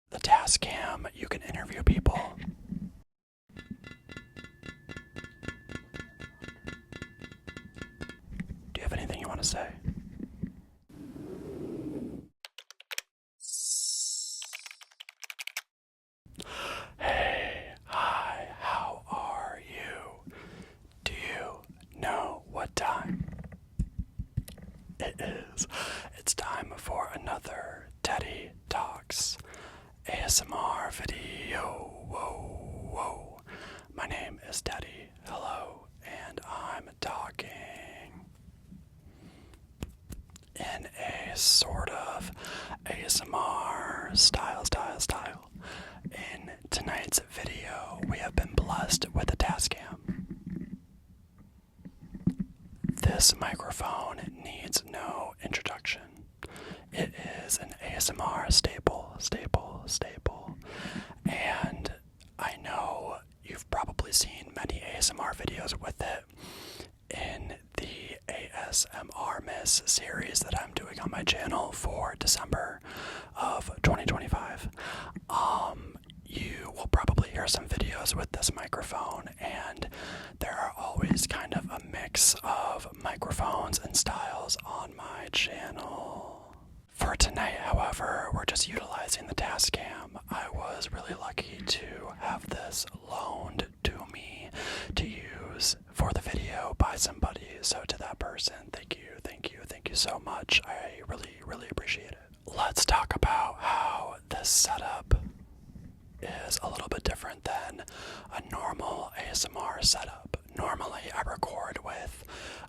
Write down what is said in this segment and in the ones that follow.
the Tascam, you can interview people. Do you have anything you want to say? Hey, hi, how are you? Do you know what time it is? It's time for another Teddy Talks ASMR video. Whoa, whoa. My name is Teddy. Hello, and I'm talking in a sort of ASMR style. In tonight's video, we have been blessed with a Tascam. This microphone needs no introduction. It is an ASMR staple. And I know you've probably seen many ASMR videos with it in the asmrmas series that I'm doing on my channel for December of 2025. You will probably hear some videos with this microphone, and there are always kind of a mix of microphones and styles on my channel. For tonight, however, we're just utilizing the Tascam. I was really lucky to have this loaned to me to use for the video by somebody. So to that person, thank you so much. I really appreciate it. Let's talk about how this setup is a little bit different than a normal ASMR setup. Normally, I record with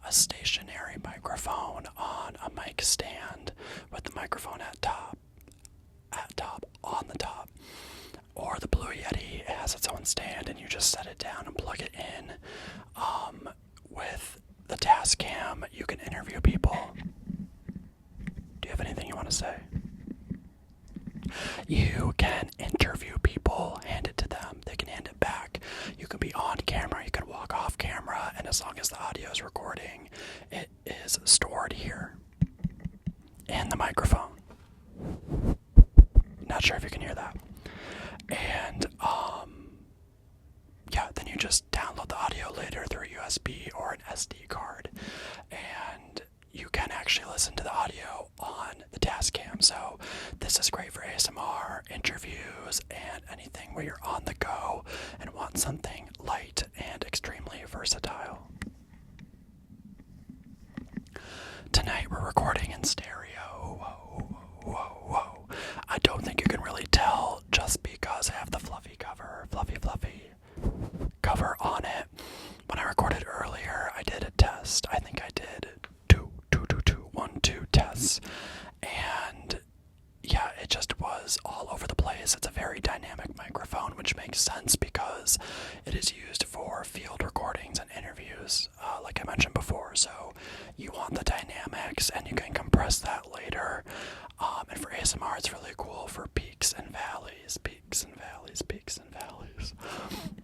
a stationary microphone on a mic stand with the microphone on the top. Or the Blue Yeti has its own stand and you just set it down and plug it in. With the Tascam, you can interview people. Do you have anything you want to say? You can interview people, hand it to them, they can hand it back. You can be on camera, you can walk off camera, and as long as the audio is recording, it is stored here in the microphone. Not sure if you can hear that. And then you just download the audio later through a USB or an SD card, and you can actually listen to the audio on the Tascam. So this is great for ASMR, interviews, and anything where you're on the go and want something light and extremely versatile. Tonight we're recording in stereo. Whoa. I don't think you can really tell just because I have the fluffy cover on it. When I recorded earlier, I did a test. I think I did two tests. And yeah, it just was all over the place. It's a very dynamic microphone, which makes sense because it is used for field recordings and interviews, like I mentioned before. So you want the dynamics, and you can compress that later. And for ASMR, it's really cool for peaks and valleys.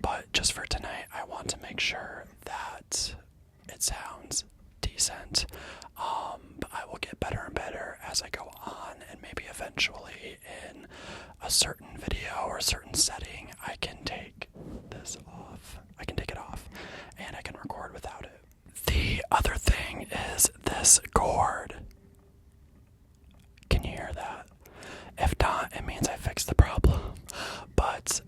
But just for tonight, I want to make sure that it sounds decent. But I will get better and better as I go on, and maybe eventually in a certain video or a certain setting, I can take this off. I can take it off, and I can record without it. The other thing is this cord. Can you hear that? If not, it means I fixed the problem. But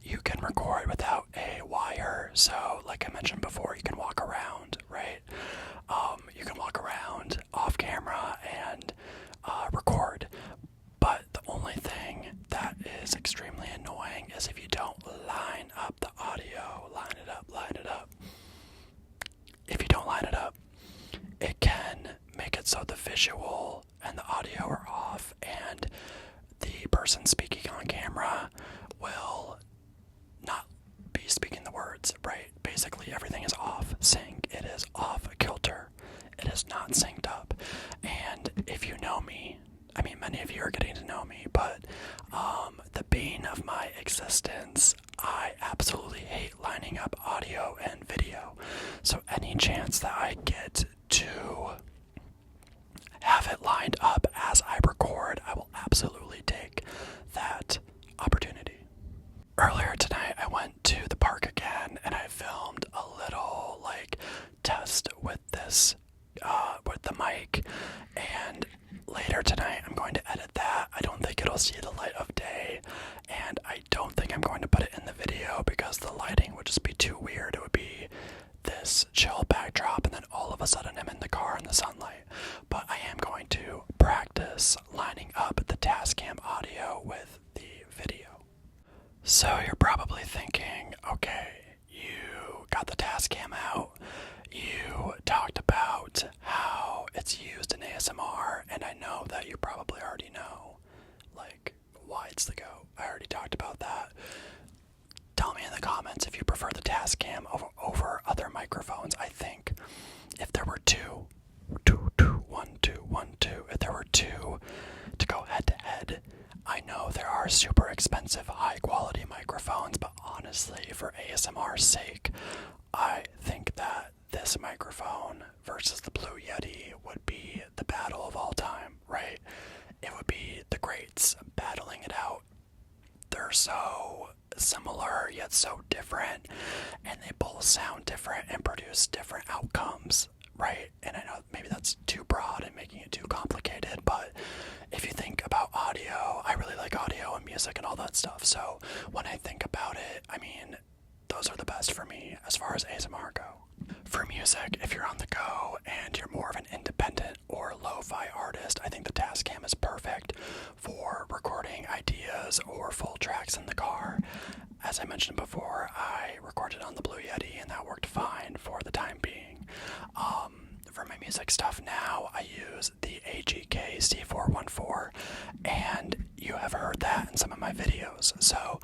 you can record without a wire. So like I mentioned before, you can walk around, right? You can walk around off camera and record. But the only thing that is extremely annoying is if you don't line up the audio. Line it up. If you don't line it up, it can make it so the visual and the audio are off, and the person speaking on camera will not be speaking the words, right? Basically, everything is off sync. It is off kilter. It is not synced up. And if you know me, I mean, many of you are getting to know me, but the bane of my existence, I absolutely hate lining up audio and video. So any chance that I get to have it lined up as I record, I will absolutely take that will see the light of day, and I don't think I'm going to put it in the video because the lighting would just be too weird. It would be this chill backdrop and then all of a sudden I'm in the car in the sunlight. But I am going to practice lining up the Tascam audio with the video. So you're probably thinking, okay, you got the Tascam out, you talked about how it's used in ASMR, and I know that you probably already know, like, why it's the go. I already talked about that. Tell me in the comments if you prefer the Tascam over other microphones. I think if there were two, if there were two to go head to head, I know there are super expensive, high quality microphones, but honestly, for ASMR's sake, I think that this microphone versus the Blue Yeti would be the battle of all time, right? It would be the greats battling it out. They're so similar yet so different, and they both sound different and produce different outcomes, right? And I know maybe that's too broad and making it too complicated, but if you think about audio, I really like audio and music and all that stuff, so when I think about it, I mean, those are the best for me as far as ASMR go. For music, if you're on the go and you're more of an independent or lo-fi artist, I think the Tascam is perfect for recording ideas or full tracks in the car. As I mentioned before, I recorded on the Blue Yeti and that worked fine for the time being. For my music stuff now, I use the AGK C414, and you have heard that in some of my videos, so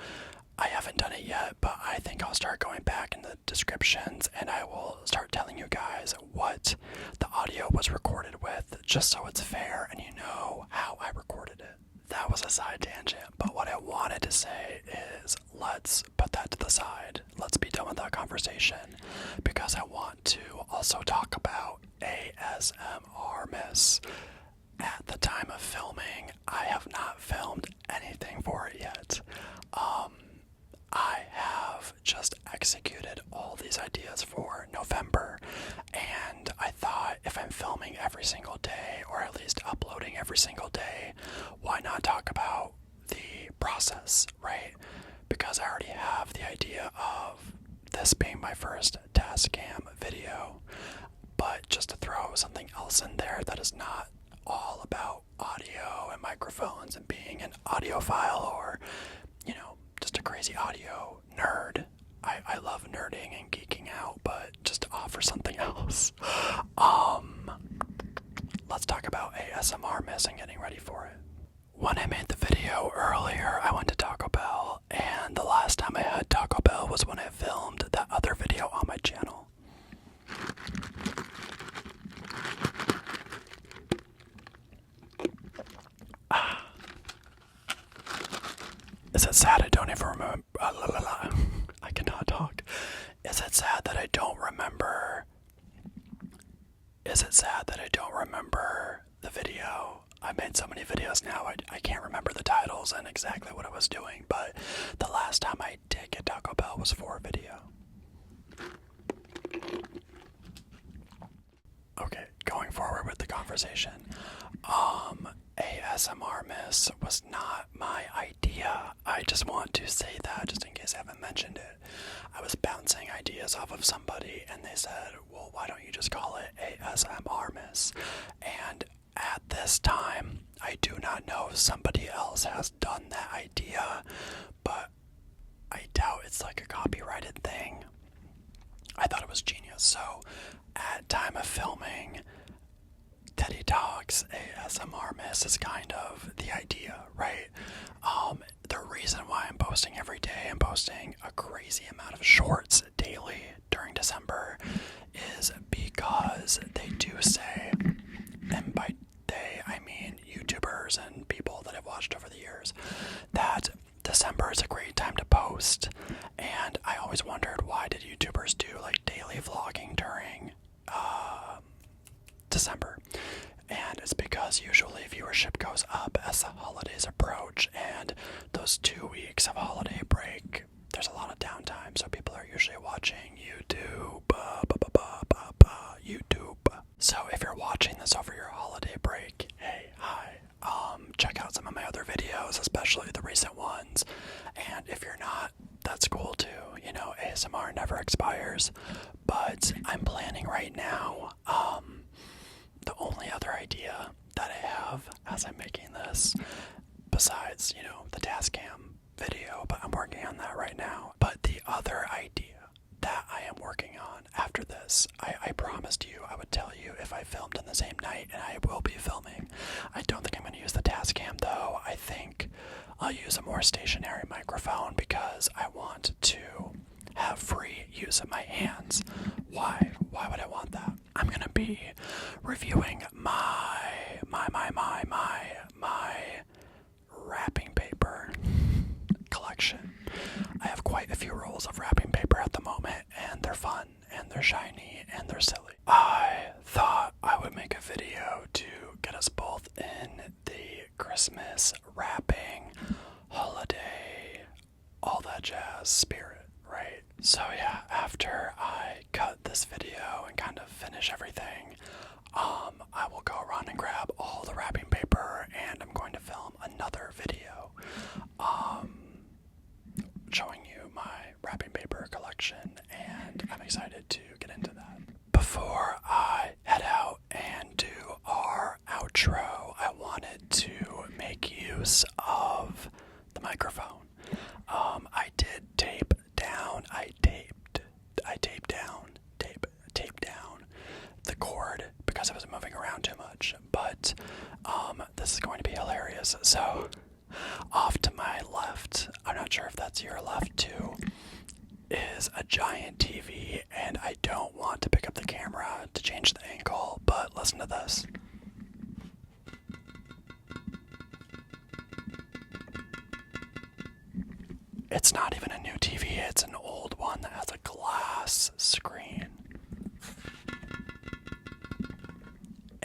I haven't done it yet, but I think I'll start going back in the descriptions and I will start telling you guys what the audio was recorded with, just so it's fair and you know how I recorded it. That was a side tangent, but what I wanted to say is let's put that to the side. Let's be done with that conversation, because I want to also talk about asmrmas. At the time of filming, I have not filmed anything for it yet. I have just executed all these ideas for November, and I thought if I'm filming every single day, or at least uploading every single day, why not talk about the process, right? Because I already have the idea of this being my first Tascam video, but just to throw something else in there that is not all about audio and microphones and being an audiophile or, you know, just a crazy audio nerd. I love nerding and geeking out, but just to offer something else. Let's talk about asmrmas and getting ready for it. When I made the video earlier, I went to Taco Bell, and the last time I had Taco Bell was when I filmed that other video on my channel. Is it sad I don't even remember? I cannot talk. Is it sad that I don't remember? Is it sad that I don't remember the video? I made so many videos now, I can't remember the titles and exactly what I was doing, but the last time I did get Taco Bell was for a video. Okay, going forward with the conversation. asmrmas was not my idea. I just want to say that just in case I haven't mentioned it. I was bouncing ideas off of somebody and they said, well, why don't you just call it asmrmas? And at this time, I do not know if somebody else has done that idea, but I doubt it's like a copyrighted thing. I thought it was genius. So at time of filming, Teddy Talks asmrmas is kind of the idea, right? The reason why I'm posting every day and posting a crazy amount of shorts daily during December is because they do say, and by they I mean YouTubers and people that I've watched over the years, that December is a great time to post. And I always wondered, why did YouTubers do like daily vlogging during December? And it's because usually viewership goes up as the holidays approach, and those 2 weeks of holiday break, there's a lot of downtime, so people are usually watching YouTube. So if you're watching this over your holiday break, hey, hi, check out some of my other videos, especially the recent ones. And if you're not, that's cool too. You know, ASMR never expires. But I'm planning right now, the only other idea that I have as I'm making this, besides, you know, the Tascam video, but I'm working on that right now. But the other idea that I am working on after this, I promised you I would tell you if I filmed in the same night, and I will be filming. I don't think I'm going to use the Tascam though. I think I'll use a more stationary microphone because I want to have free use of my hands. Why? Why would I want that? I'm going to be reviewing my wrapping paper collection. I have quite a few rolls of wrapping paper at the moment, and they're fun, and they're shiny, and they're silly. I thought I would make a video to get us both in the Christmas wrapping, holiday, all that jazz spirit, right? So yeah, after I cut this video and kind of finish everything, I will go around and grab all the wrapping paper, and I'm going to film another video, showing you my wrapping paper collection, and I'm excited to get into that. Before I head out and do our outro, I wanted to make use of the microphone. I did tape down the cord because I was moving around too much, but this is going to be hilarious. So off to my left, I'm not sure if that's your left too, is a giant TV, and I don't want to pick up the camera to change the angle, but listen to this. It's not even a new TV, it's an old one that has a glass screen.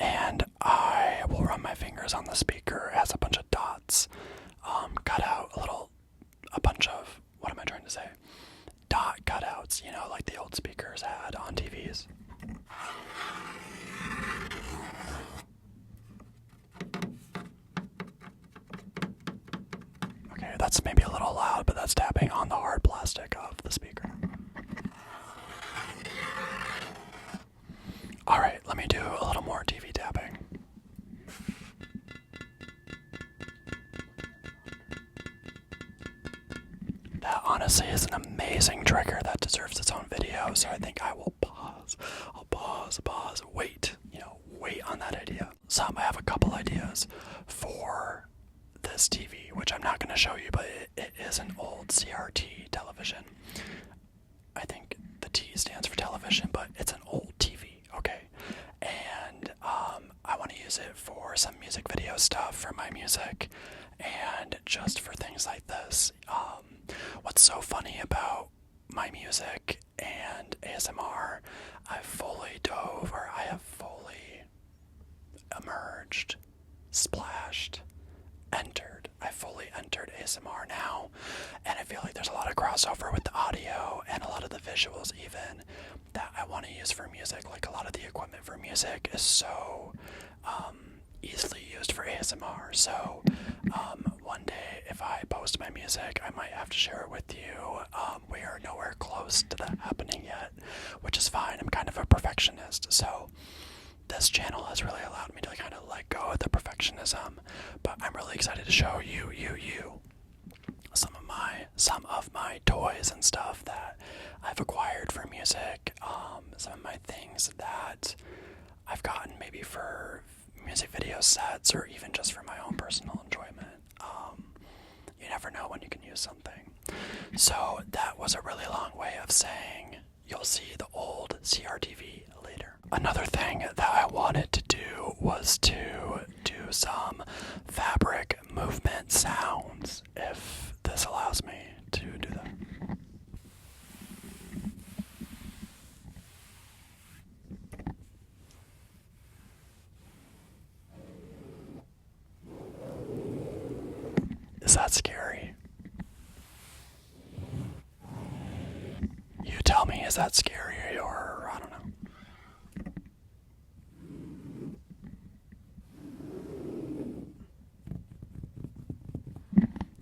And I will run my fingers on the speaker. It has a bunch of dots, cut out a bunch of, what am I trying to say? Dot cutouts, you know, like the old speakers had on TVs. Okay, that's maybe a little loud, but that's tapping on the hard plastic of the speaker. Alright, let me do a little more TV tapping. That honestly is an amazing trigger that deserves its own video, so I think I will pause. I'll pause, wait on that idea. I have a couple ideas for this TV, which I'm not going to show you, but it is an old CRT television. I think the T stands for television, but it's an old TV, okay? And I want to use it for some music video stuff for my music, and just for things like this. What's so funny about my music and ASMR, I have fully emerged, splashed, entered. I fully entered ASMR now, and I feel like there's a lot of crossover with the audio and a lot of the visuals even that I want to use for music. Like, a lot of the equipment for music is so easily used for ASMR. So one day if I post my music, I might have to share it with you. We are nowhere close to that happening yet, which is fine. I'm kind of a perfectionist, so this channel has really allowed me to kind of let go of the perfectionism, but I'm really excited to show you some of my toys and stuff that I've acquired for music, some of my things that I've gotten maybe for music video sets or even just for my own personal enjoyment. You never know when you can use something. So that was a really long way of saying you'll see the old CRTV later. Another thing that I wanted to do was to do some fabric movement sounds, if this allows me to do that. Is that scary? You tell me, is that scary, or I don't know.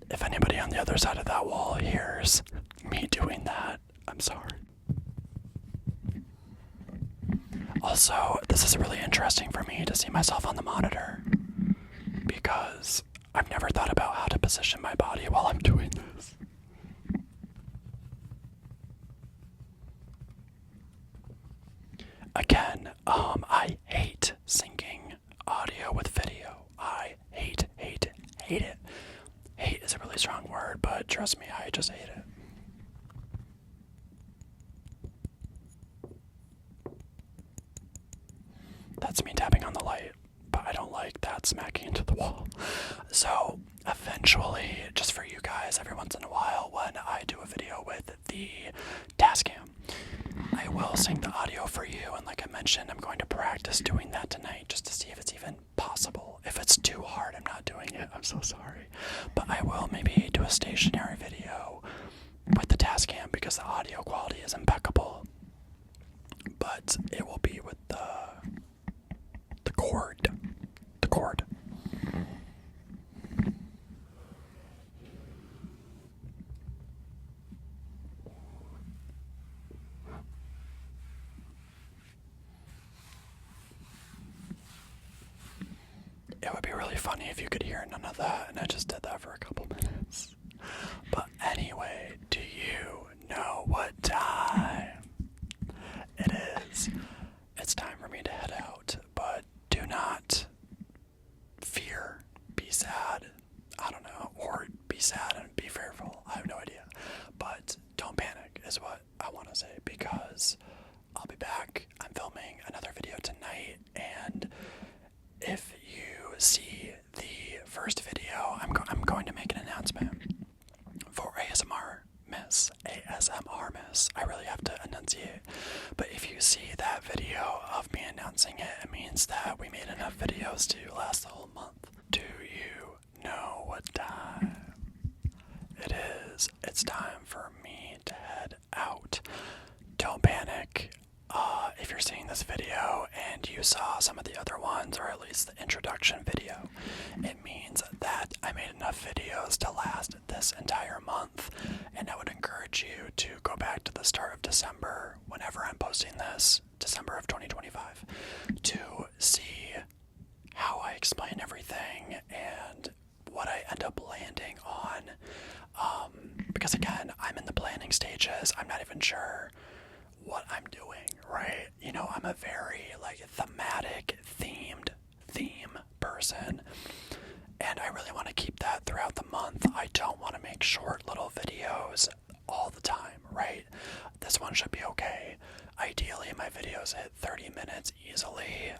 if anybody on the other side of that wall hears me doing that, I'm sorry. Also, this is really interesting for me to see myself on the monitor because I've never thought about how to position my body while I'm doing this. Again, I hate syncing audio with video. I hate it. Hate is a really strong word, but trust me, I just hate it. That's me tapping on the light, but I don't like that smacking into the wall. So eventually, just for you guys, every once in a while, when I do a video with the Tascam, I will sync the audio for you, and like I mentioned, I'm going to practice doing that tonight just to see if it's even possible. If it's too hard, I'm not doing it. I'm so sorry. But I will maybe do a stationary video with the Tascam because the audio quality is impeccable. But it will be with the cord. The cord. It would be really funny if you could hear none of that, and I just did that for a couple minutes. But anyway, do you know what time it is? It's time for me to head out, but do not fear, be sad, I don't know, or be sad and be fearful, I have no idea. But don't panic is what I want to say, because I'll be back. I'm filming another video tonight, and if you see the first video, I'm going to make an announcement for asmrmas. I really have to enunciate. But if you see that video of me announcing it, it means that we made enough videos to last the whole month. Do you know what time it is? It's time for me to head out. Don't panic. If you're seeing this video and you saw some of the other ones, or at least the introduction video, it means that I made enough videos to last this entire month, and I would encourage you to go back to the start of December, whenever I'm posting this, December of 2025, to see how I explain everything and what I end up landing on, because again, I'm in the planning stages. I'm not even sure what I'm doing, right? You know, I'm a very thematic theme person, and I really want to keep that throughout the month. I don't want to make short little videos all the time, right? This one should be okay. Ideally, my videos hit 30 minutes easily,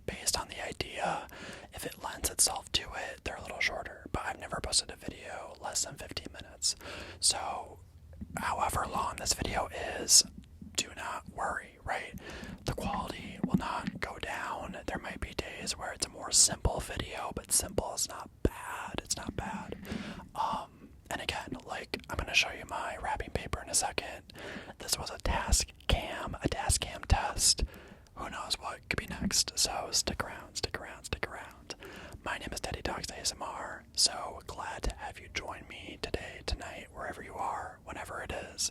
based on the idea. If it lends itself to it, they're a little shorter, but I've never posted a video less than 15 minutes. So however long this video is, do not worry, right? The quality will not go down. There might be days where it's a more simple video, but simple is not bad. It's not bad. And again, I'm going to show you my wrapping paper in a second. This was a Tascam test. Who knows what could be next? So stick around. My name is Teddy Talks ASMR. So glad to have you join me today, tonight, wherever you are, whenever it is.